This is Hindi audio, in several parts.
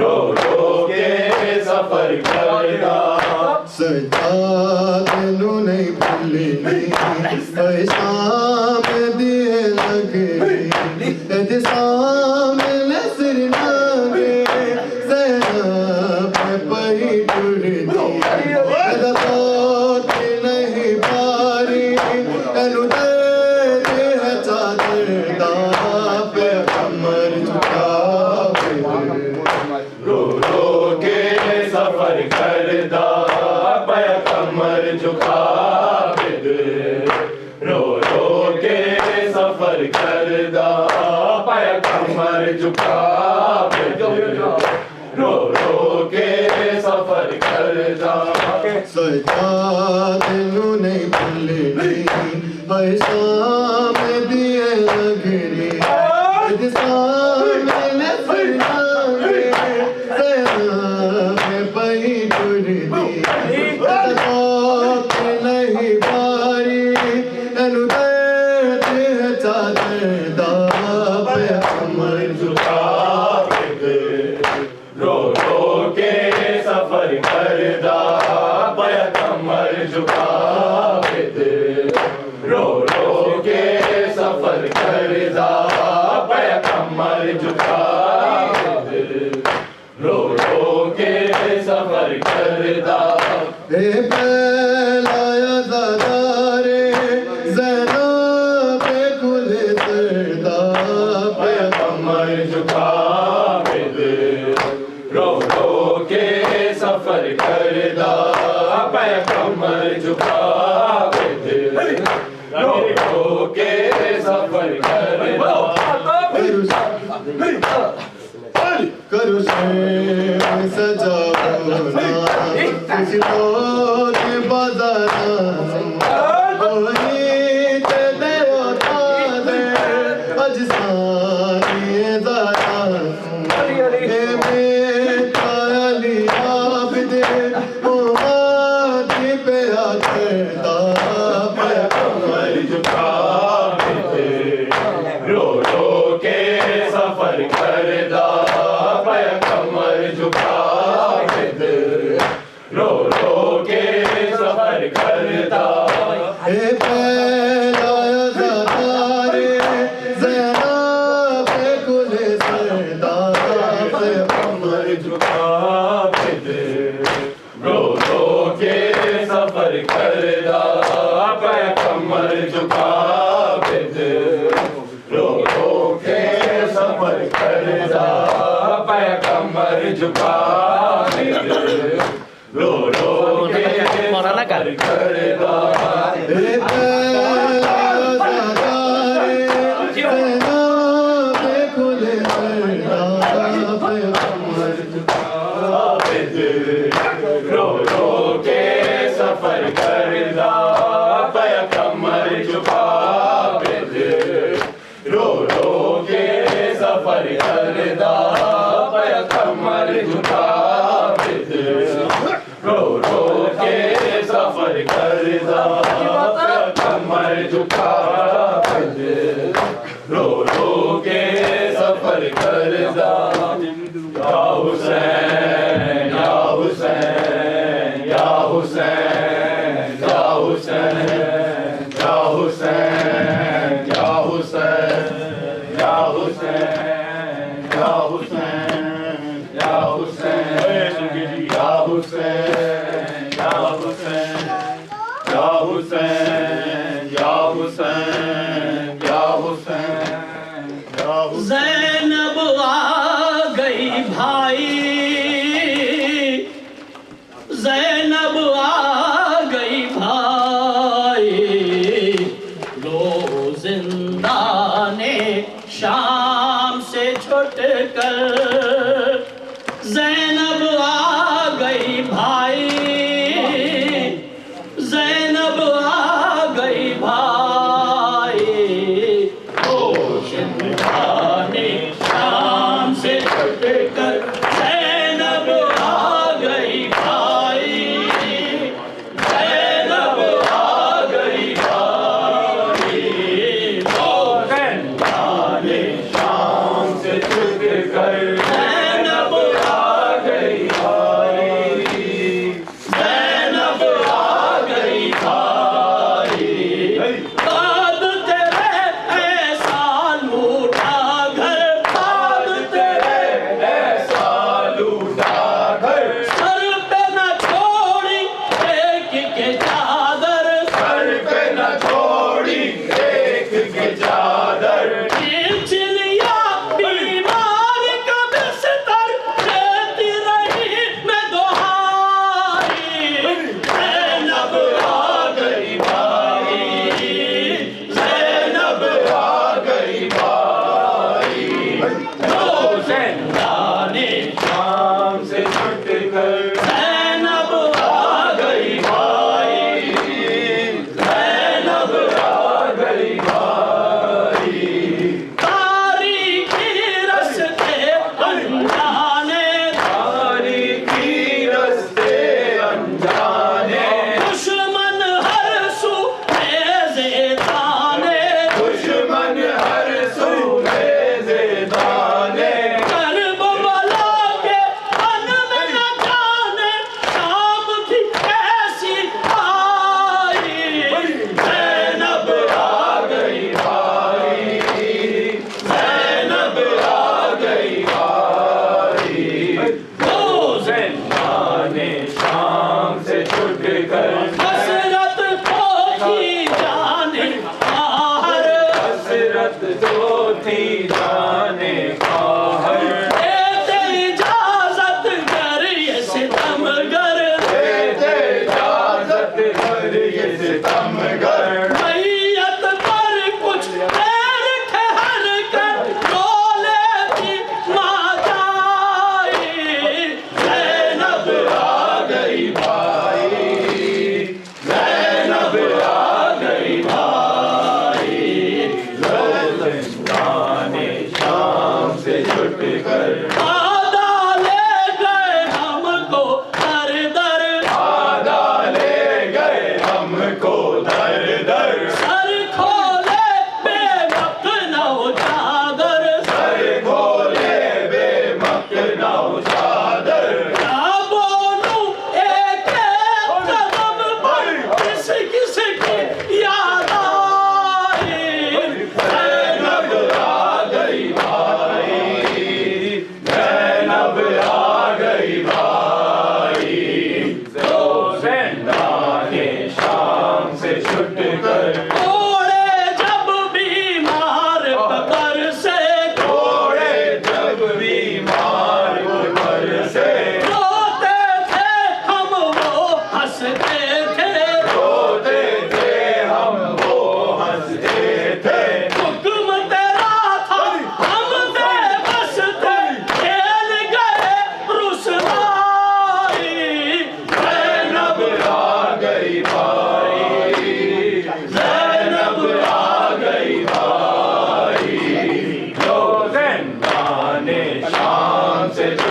रो रो के सफर करदा सजाद नू नहीं भूलनी शाम दिए लगनी सामने सिर नागे ज़ैनब पई टुरदी नहीं पारी एनु दर्द है चादर दा पे कमर झुकावे रो रो के सफर करदा पे कमर झुकावे रो रो के सफर करदा पे कमर झुकावे रो रो के सफर करदा सजाद नू नहीं भूलनी शाम दिए लगनी सामने सिर नागे ज़ैनब पई टुरदी नहीं पारी एनु दर्द है चादर दा पे कमर झुकावे रो रो के सफर करदा पे कमर झुकावे रो रो के सफर करदा पे कमर झुकावे रो रो के सफर करदा हे पहलाया ज़ादारे ज़ैनब खुले सरदा पे कमर झुकावे रो रो के सफर करदा पे कमर झुकावे रो रो के सफर करदा करो से सजाओ ना किसी रोज बाजारा कोई चले होता दे अजसानी ज़ारा हे मेरा अली आबिद ओ माटी पे आकरदा पे कमर झुकावे रो रो के सफर करदा पे कमर झुकावे रो रो के सफर करदा हे पहलाया ज़ादारे ज़ैनब खुले सरदा पे कमर झुकावे रो रो के सफर करदा पे कमर झुकावे रो रो के सफर करदा पे कमर झुकावे रो रो के सफर करदा हे पहलाया ज़ादारे ज़ैनब खुले सरदा पे कमर रो रो के सफर करदा पे कमर झुकावे रो रो के सफर करदा पे कमर झुकावे रो रो के सफर करदा पे कमर झुकावे रो रो के सफर करदा या हुसैन या हुसैन या हुसैन या हुसैन या हुसैन या हुसैन या हुसैन या हुसैन या हुसैन या हुसैन या हुसैन या हुसैन या हुसैन या हुसैन या हुसैन ज़ैनब आ गई भाई, ज़ैनब आ गई भाई, लो जिंदाने शाम से छुट कर ज़ैनब आ गई भाई।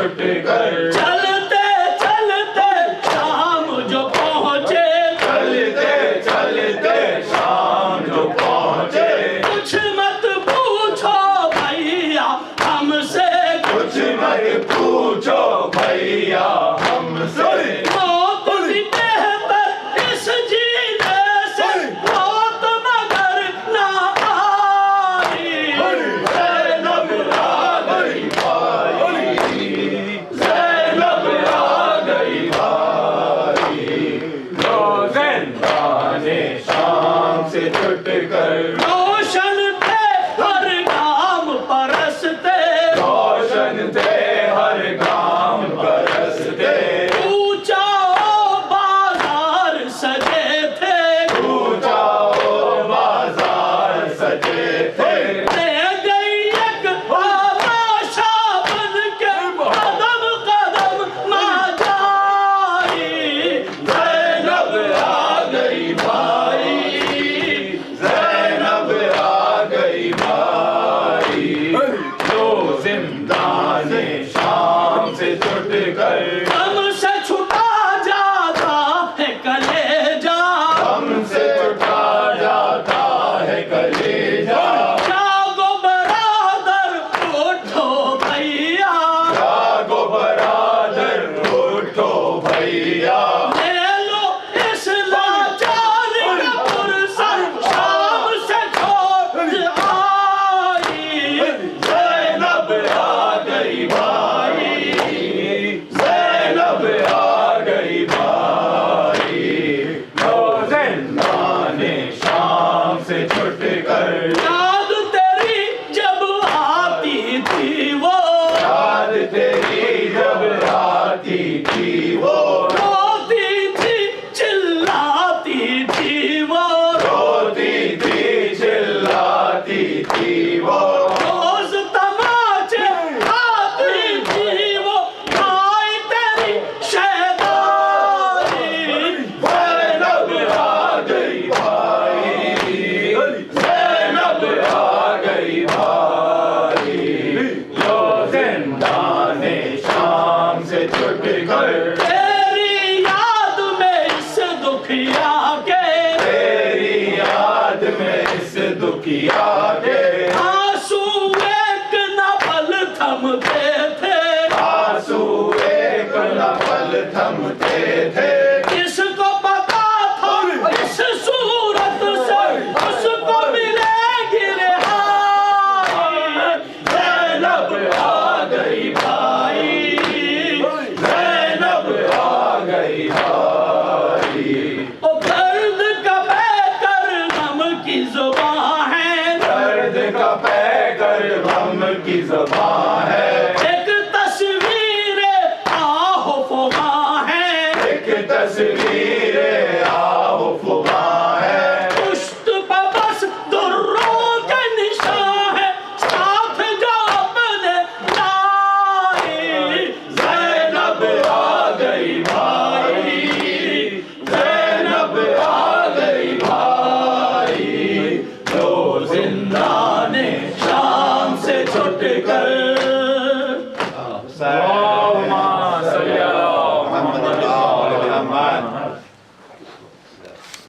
छुट कर चलते चलते शाम जो पहुँचे, चलते चलते शाम जो पहुँचे, कुछ मत पूछो भैया हमसे, कुछ मत पूछो भैया हमसे, मौत भी बेहतर इस जीने से, मौत मगर ना आई। ज़ैनब आ गई भाई, ज़ैनब आ गई भाई, लो ज़िंदाने शाम से छुट कर रोशन थे हर गाम परसते, रोशन थे हर गांव बरसते, ऊंचा बाजार सजे थे, जाओ बाजार सजे थे, ले गई एक आशा बन के कदम कदम माँ जाई। ज़ैनब आ गई भाई, ज़ैनब आ गई भाई, लो ज़िंदाने शाम से छुट कर हमसे छुटा जाता है कलेजा, हमसे छुटा जाता है कलेजा, जागो बरादर उठो भैया, जागो बरादर उठो भैया, ले लो इस लाचारी का पुरसा, शाम से छोड़ आई। ज़ैनब आ गई भाई, ज़ैनब आ गई भाई, लो ज़िंदाने शाम से छुट कर याद तेरी जब आती थी वो, याद तेरी जब आती थी वो, रोती थी चिल्लाती थी वो, रोती थी चिल्लाती थी वो, रोज तमाचे खाती थी वो, खाई तेरी शहदारी। ज़ैनब आ गई भाई, ज़ैनब आ गई भाई, लो ज़िंदाने शाम से छुट कर तेरी याद में इस दुखिया के, तेरी याद में इस दुखिया के आंसू एक न पल थमते थे, आंसू एक न पल थमते थे, किसको पता था इस सूरत से उसको मिलेगी रिहाई। ज़ैनब आ गई भाई, ज़ैनब आ गई भाई, ओ दर्द का पैकर गम की जुबान है, दर्द का पैकर गम की ज़बान है, एक तस्वीर आहो फुगा है, एक तस्वीर